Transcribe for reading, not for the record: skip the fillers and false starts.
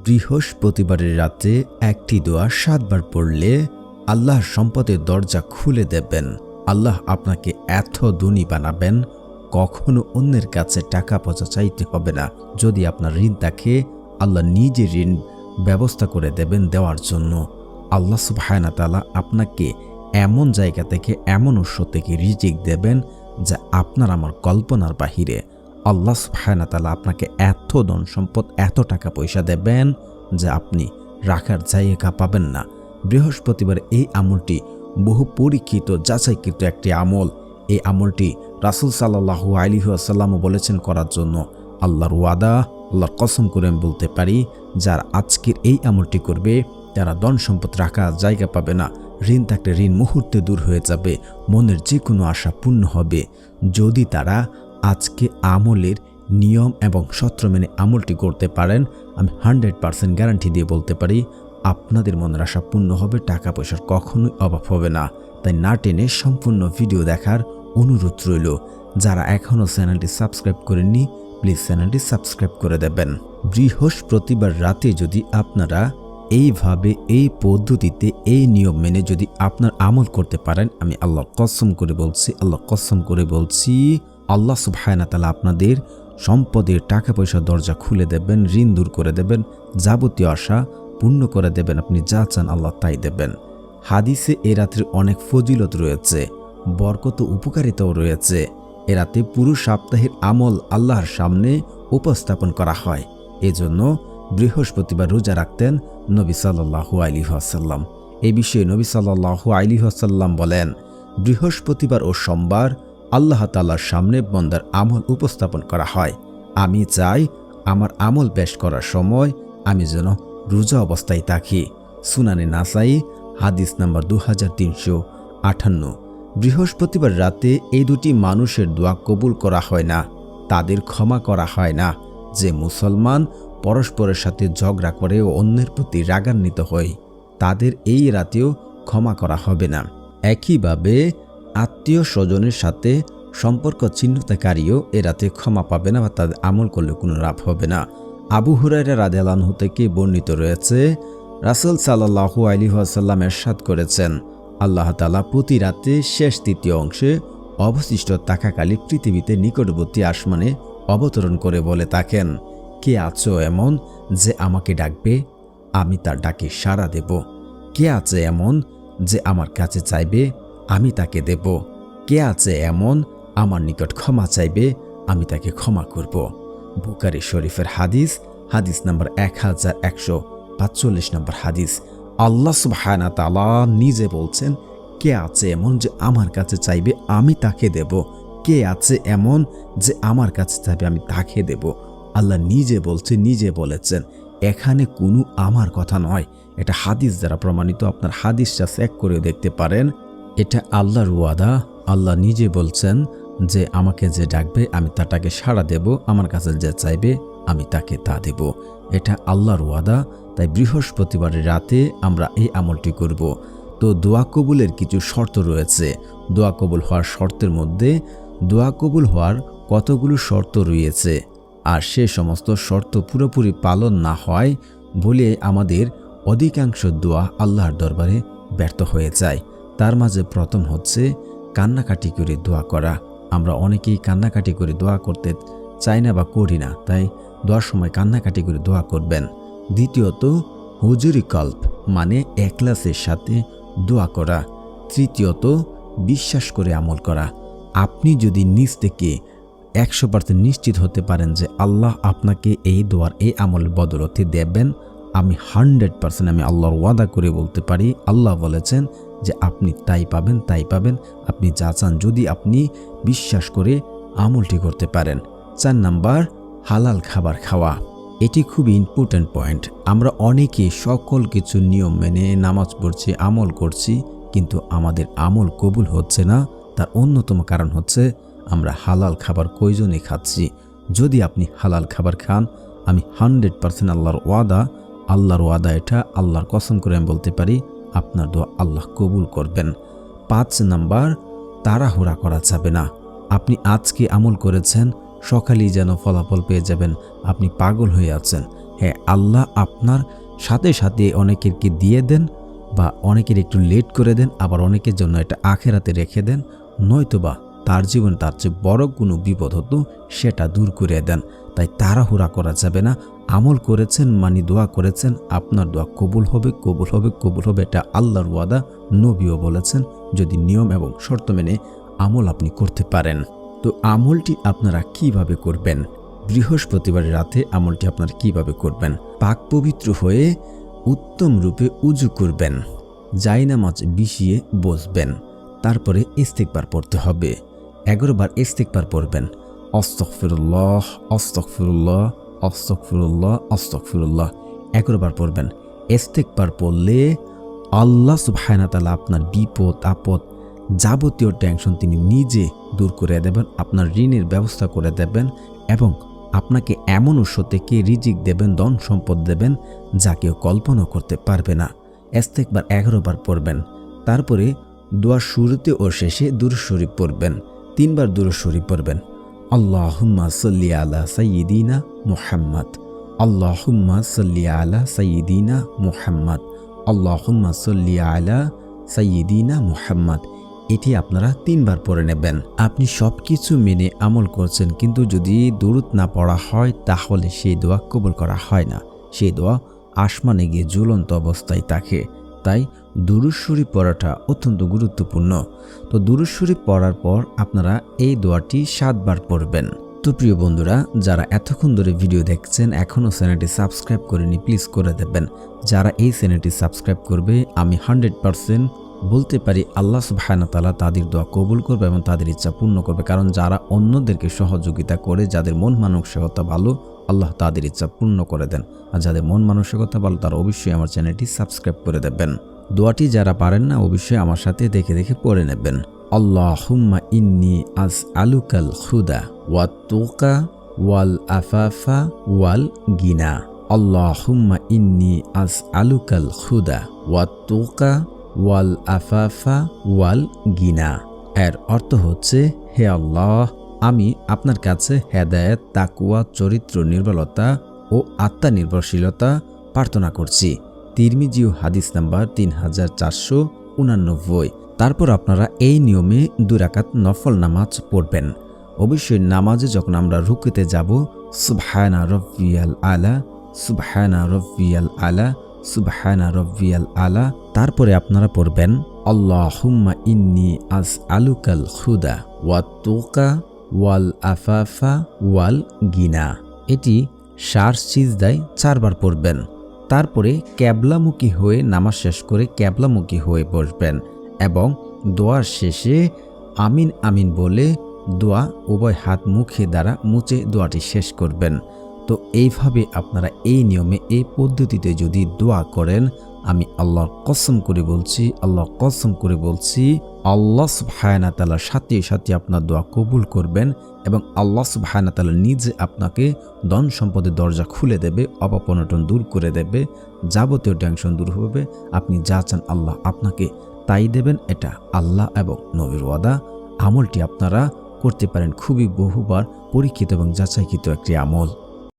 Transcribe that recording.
বৃহস্পতিবারের রাতে একটি দোয়া 7 বার পড়লে আল্লাহর সম্পদের দরজা খুলে দেবেন। আল্লাহ আপনাকে এত ধনী বানাবেন, কখনো অন্যের কাছে টাকা পয়সা চাইতে হবে না। যদি আপনার ঋণ থাকে, আল্লাহ নিজে ঋণ ব্যবস্থা করে দেবেন দেওয়ার জন্য। আল্লাহ সুবহানাহু ওয়া তাআলা আপনাকে এমন জায়গা থেকে, এমন উৎস থেকে রিজিক দেবেন যা আপনার আমার কল্পনার বাহিরে। আল্লাহ সুবহানাহু ওয়া তাআলা আপনাকে এত ধন সম্পদ, এত টাকা পয়সা দেবেন যে আপনি রাখার জায়গা পাবেন না। বৃহস্পতিবার এই আমলটি বহু পরীক্ষিত, যাচাইকৃত একটি আমল। এই আমলটি রাসূল সাল্লাল্লাহু আলাইহি ওয়াসাল্লাম বলেছেন করার জন্য। আল্লাহর ওয়াদা, আল্লাহর কসম করে আমি বলতে পারি, যারা আজকের এই আমলটি করবে তারা ধন সম্পদ রাখার জায়গা পাবে না। ঋণ থাকলে ঋণ মুহূর্তে দূর হয়ে যাবে, মনের যে কোনো আশা পূর্ণ হবে। যদি তারা আজকে আমলের নিয়ম এবং সূত্র মেনে আমলটি করতে পারেন, আমি 100% গ্যারান্টি দিয়ে বলতে পারি আপনাদের মনের আশা পূর্ণ হবে, টাকা পয়সার কখনোই অভাব হবে না। তাই না টেনে সম্পূর্ণ ভিডিও দেখার অনুরোধ রইল। যারা এখনও চ্যানেলটি সাবস্ক্রাইব করেননি, প্লিজ চ্যানেলটি সাবস্ক্রাইব করে দেবেন। বৃহস্পতিবার রাতে যদি আপনারা এইভাবে, এই পদ্ধতিতে, এই নিয়ম মেনে যদি আপনার আমল করতে পারেন, আমি আল্লাহর কসম করে বলছি, আল্লাহ সুবহানাহু ওয়া তাআলা আপনাদের সম্পদের, টাকা পয়সার দরজা খুলে দেবেন, ঋণ দূর করে দেবেন, যাবতীয় আশা পূর্ণ করে দেবেন। আপনি যা চান আল্লাহ তাই দেবেন। হাদিসে এ রাতের অনেক ফজিলত রয়েছে, বরকত, উপকারিতাও রয়েছে। এ রাতে পুরো সপ্তাহের আমল আল্লাহর সামনে উপস্থাপন করা হয়। এজন্য বৃহস্পতিবার রোজা রাখতেন নবী সাল্লাল্লাহু আলাইহি ওয়াসাল্লাম। এই বিষয়ে নবী সাল্লাল্লাহু আলাইহি ওয়াসাল্লাম বলেন, বৃহস্পতিবার ও সোমবার আল্লাহ তাআলার সামনে বান্দার আমল উপস্থাপন করা হয়। আমি চাই আমার আমল পেশ করার সময় আমি যেন রোজা অবস্থায় থাকি। সুনানে নাসাই, হাদিস নাম্বার 2358। বৃহস্পতিবার রাতে এই দুটি মানুষের দোয়া কবুল করা হয় না, তাদের ক্ষমা করা হয় না। যে মুসলমান পরস্পরের সাথে ঝগড়া করে ও অন্যের প্রতি রাগান্বিত হয়, তাদের এই রাতেও ক্ষমা করা হবে না। একইভাবে আত্মীয় স্বজনের সাথে সম্পর্ক ছিন্নতাকারীও এ রাতে ক্ষমা পাবে না বা তাদের আমল করলে কোনো লাভ হবে না। আবু হুরায়রা রাদিয়াল্লাহু আনহু থেকে বর্ণিত রয়েছে, রাসূল সাল্লাল্লাহু আলাইহি ওয়াসাল্লাম ইরশাদ করেছেন, আল্লাহ তাআলা প্রতি রাতে শেষ তৃতীয় অংশে অবশিষ্ট থাকাকালে পৃথিবীতে নিকটবর্তী আসমানে অবতরণ করে বলে থাকেন, কে আছো এমন যে আমাকে ডাকবে, আমি তার ডাকে সাড়া দেব। কে আছে এমন যে আমার কাছে চাইবে, আমি তাকে দেব। কে আছে এমন আমার নিকট ক্ষমা চাইবে, আমি তাকে ক্ষমা করব। বুখারী শরীফের হাদিস, হাদিস নাম্বার 1145 নম্বর হাদিস। আল্লাহ সুবহানাহু ওয়া তাআলা নিজে বলছেন, কে আছে এমন যে আমার কাছে চাইবে, আমি তাকে দেব। কে আছে এমন যে আমার কাছে চাইবে, আমি তাকে দেব। আল্লাহ নিজে বলছে, নিজে বলেছেন। এখানে কোনো আমার কথা নয়, এটা হাদিস দ্বারা প্রমাণিত। আপনার হাদিসটা চেক করে দেখতে পারেন। এটা আল্লাহর ওয়াদা। আল্লাহ নিজে বলছেন যে আমাকে যে ডাকবে আমি তাটাকে সাড়া দেব, আমার কাছে যে চাইবে আমি তাকে তা দেব। এটা আল্লাহর ওয়াদা। তাই বৃহস্পতিবারের রাতে আমরা এই আমলটি করব। তো দোয়া কবুলের কিছু শর্ত রয়েছে। দোয়া কবুল হওয়ার শর্তের মধ্যে দোয়া কবুল হওয়ার কতগুলো শর্ত রয়েছে, আর সে সমস্ত শর্ত পুরোপুরি পালন না হয় বলে আমাদের অধিকাংশ দোয়া আল্লাহর দরবারে ব্যর্থ হয়ে যায়। তার মাঝে প্রথম হচ্ছে কান্নাকাটি করে দোয়া করা। আমরা অনেকেই কান্নাকাটি করে দোয়া করতে চাই না বা করি না, তাই দোয়ার সময় কান্নাকাটি করে দোয়া করবেন। দ্বিতীয়ত হুজুরি কল্প, মানে ইখলাসের সাথে দোয়া করা। তৃতীয়ত বিশ্বাস করে আমল করা। আপনি যদি নিজ থেকে 100% নিশ্চিত হতে পারেন যে আল্লাহ আপনাকে এই দোয়ার, এই আমলের বদৌলতে দেবেন, আমি 100% আমি আল্লাহর ওয়াদা করে বলতে পারি, আল্লাহ বলেছেন যে আপনি তাই পাবেন, তাই পাবেন। আপনি যা চান যদি আপনি বিশ্বাস করে আমলটি করতে পারেন। 4 নাম্বার, হালাল খাবার খাওয়া। এটি খুব ইম্পর্ট্যান্ট পয়েন্ট। আমরা অনেকে সকল কিছু নিয়ম মেনে নামাজ পড়ছি, আমল করছি, কিন্তু আমাদের আমল কবুল হচ্ছে না। তার অন্যতম কারণ হচ্ছে আমরা হালাল খাবার কয়জনই খাচ্ছি। যদি আপনি হালাল খাবার খান, আমি 100% আল্লাহর ওয়াদা এটা, আল্লাহর কসম করে আমি বলতে পারি আপনার দোয়া আল্লাহ কবুল করবেন। 5 নাম্বার, তাড়াহুড়া করা যাবে না। আপনি আজকে আমল করেছেন, সকালেই যেন ফলাফল পেয়ে যাবেন, আপনি পাগল হয়ে আছেন। হ্যাঁ, আল্লাহ আপনার সাথে সাথে অনেকেরকে দিয়ে দেন বা অনেকের একটু লেট করে দেন, আবার অনেকের জন্য এটা আখেরাতে রেখে দেন, নয়তোবা তার জীবন তার চেয়ে বড় কোনো বিপদ হতো সেটা দূর করে দেন। তাই তাড়াহুড়া করা যাবে না। আমল করেছেন মানে দোয়া করেছেন, আপনার দোয়া কবুল হবে, কবুল হবে, কবুল হবে, এটা আল্লাহর ওয়াদা। নবীও বলেছেন যদি নিয়ম এবং শর্ত মেনে আমল আপনি করতে পারেন। তো আমলটি আপনারা কিভাবে করবেন? বৃহস্পতিবার রাতে আমলটি আপনারা কিভাবে করবেন? পাক পবিত্র হয়ে উত্তম রূপে উজু করবেন, জায়নামাজ বিছিয়ে বসবেন, তারপরে ইস্তিগফার পড়তে হবে। 11 বার ইস্তিগফার পড়বেন। আস্তাগফিরুল্লাহ, আস্তাগফিরুল্লাহ, আস্তাগফিরুল্লাহ, আস্তাগফিরুল্লাহ 11 বার পড়বেন। ইস্তিগফার পড়লে আল্লাহ সুবহানাহু ওয়া তাআলা আপনার বিপদ আপদ যাবতীয় টেনশন তিনি নিজে দূর করে দেবেন, আপনার ঋণের ব্যবস্থা করে দেবেন এবং আপনাকে এমন উৎস থেকে রিজিক দেবেন, ধন সম্পদ দেবেন যা কেউ কল্পনা করতে পারবে না। ইস্তিগফার 11 বার পড়বেন। তারপরে দোয়ার শুরুতে ও শেষে দুরূদ শরীফ পড়বেন। 3 বার দুরূদ শরীফ পড়বেন। আল্লাহুম্মা সাল্লি আলা সাইয়্যিদিনা মুহাম্মদ, আল্লাহুম্মা সাল্লি আলা সাইয়্যিদিনা মুহাম্মদ, আল্লাহুম্মা সাল্লি আলা সাইয়্যিদিনা মুহাম্মদ। এটি আপনারা 3 বার পড়ে নেবেন। আপনি সব কিছু মেনে আমল করছেন, কিন্তু যদি দুরূদ না পড়া হয় তাহলে সেই দোয়া কবুল করা হয় না। সেই দোয়া আসমানে গিয়ে ঝুলন্ত অবস্থায় থাকে। তাই দুরূদ শরীফ পড়াটা অত্যন্ত গুরুত্বপূর্ণ। তো দুরূদ শরীফ পড়ার পর আপনারা এই দোয়াটি 7 বার পড়বেন। তো প্রিয় বন্ধুরা, যারা এতক্ষণ ধরে ভিডিও দেখছেন এখনও চ্যানেলটি সাবস্ক্রাইব করেনি, প্লিজ করে দেবেন। যারা এই চ্যানেলটি সাবস্ক্রাইব করবে আমি 100% বলতে পারি আল্লাহ সুবহানাহু ওয়া তাআলা তাদের দোয়া কবুল করবে এবং তাদের ইচ্ছা পূর্ণ করবে। কারণ যারা অন্যদেরকে সহযোগিতা করে, যাদের মন মানসিকতা ভালো, আল্লাহ তাদের ইচ্ছা পূর্ণ করে দেন। আর যাদের মন মানসিকতা ভালো তারা অবশ্যই আমার চ্যানেলটি সাবস্ক্রাইব করে দেবেন। দোয়াটি যারা পারেন না অবশ্যই আমার সাথে দেখে দেখে পড়ে নেবেন। আল্লাহুম্মা ইন্নী আসআলুকাল হুদা ওয়াত তুকা ওয়াল আফাফা ওয়াল গিনা। আল্লাহুম্মা ইন্নী আসআলুকাল হুদা ওয়াত তুকা ওয়াল আফাফা ওয়াল গিনা। এর অর্থ হচ্ছে, হে আল্লাহ, আমি আপনার কাছে হেদায়েত, তাকওয়া, চরিত্র নির্মলতা ও আত্মা নির্ভরশীলতা প্রার্থনা করছি। তিরমিজি হাদিস নাম্বার 3489। তারপর আপনারা এই নিয়মে 2 রাকাত নফল নামাজ পড়বেন। অবশ্যই নামাজে যখন আমরা রুকুতে যাব সুবহানা রাব্বিয়াল আলা, সুবহানা রাব্বিয়াল আলা, সুবহানা রাব্বিয়াল আলা। তারপরে আপনারা পড়বেন আল্লাহুম্মা ইন্নী আসআলুকাল হুদা ওয়াত তুকা ওয়াল আফাফা ওয়াল গিনা। এটি সার সিজদায় 4 বার পড়বেন। তারপরে ক্যাবলামুখী হয়ে নামাজ শেষ করে ক্যাবলামুখী হয়ে বসবেন এবং দোয়ার শেষে আমিন আমিন বলে দোয়া উভয় হাত মুখে দ্বারা মুছে দোয়াটি শেষ করবেন। তো এইভাবে আপনারা এই নিয়মে এই পদ্ধতিতে যদি দোয়া করেন, আমি আল্লাহর কসম করে বলছি, আল্লাহর কসম করে বলছি, আল্লাহ সুবহানাহু ওয়া তাআলার সাথে সাথে আপনার দোয়া কবুল করবেন এবং আল্লাহ সুবহানাহু ওয়া তাআলা নিজে আপনাকে ধন সম্পদের দরজা খুলে দেবে, অভাব অনটন দূর করে দেবে, যাবতীয় টেনশন দূর হবে। আপনি যা চান আল্লাহ আপনাকে তাই দেবেন। এটা আল্লাহ এবং নবীর ওয়াদা। আমলটি আপনারা করতে পারেন, খুবই বহুবার পরীক্ষিত এবং যাচাইকৃত একটি আমল।